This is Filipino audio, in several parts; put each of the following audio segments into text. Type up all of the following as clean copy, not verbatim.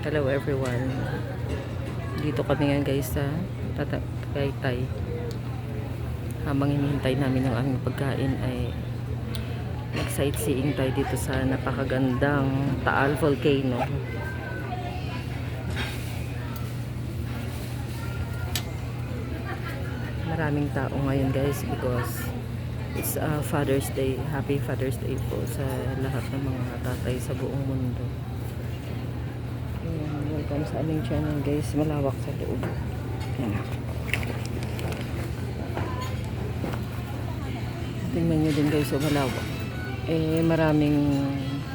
Hello everyone. Dito kami ngayon guys sa Tagaytay. Habang hinihintay namin ang aming pagkain ay nag-sightseeing tayo dito sa napakagandang Taal Volcano. Maraming tao ngayon guys because it's Father's Day. Happy Father's Day po sa lahat ng mga tatay sa buong mundo. Welcome sa aming channel guys. Malawak sa loob. Yan. Tingnan nyo din guys, so malawak. Maraming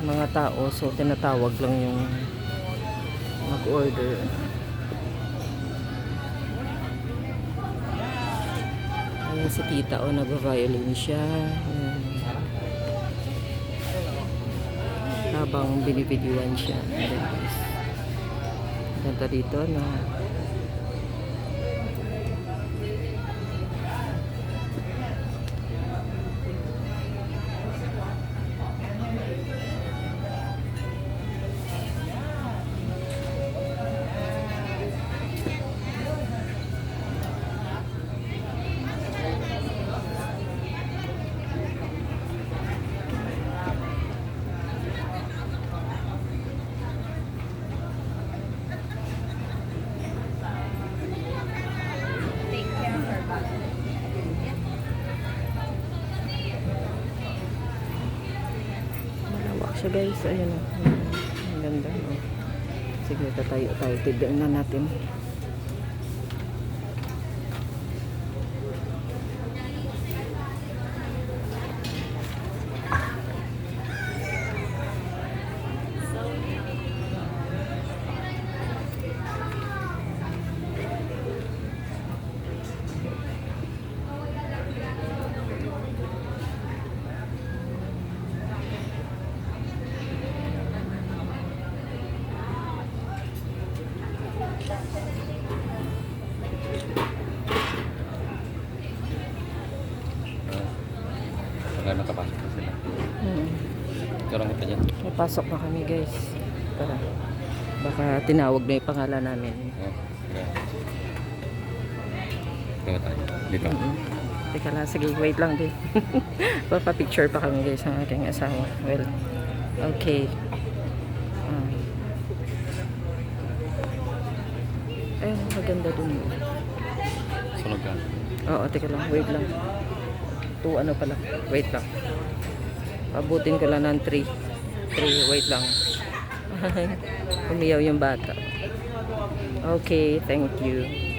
mga tao, so tinatawag lang yung mag-order. Ayan si tita, nag-violin siya. Ayan. Habang binivideoan siya. Ayan guys. Ganda dito, no? Siya guys, ayun o. Ang ganda o. Sige, tatayo tayo. Tignan na natin. Nakapasok na sila. Karang kita dyan. Napasok na kami guys. Tara. Baka tinawag na yung pangalan namin. Tara tayo. Dito. Teka lang, sige, wait lang din. Papapicture pa kami guys ng aking asawa. Well, okay. Ayun, maganda dun yun. Sunog ka. Oo, teka lang, wait lang. Ano pala, wait lang. Pabutin ko lang ng 3, wait lang. Umiyaw yung bata. Okay, thank you.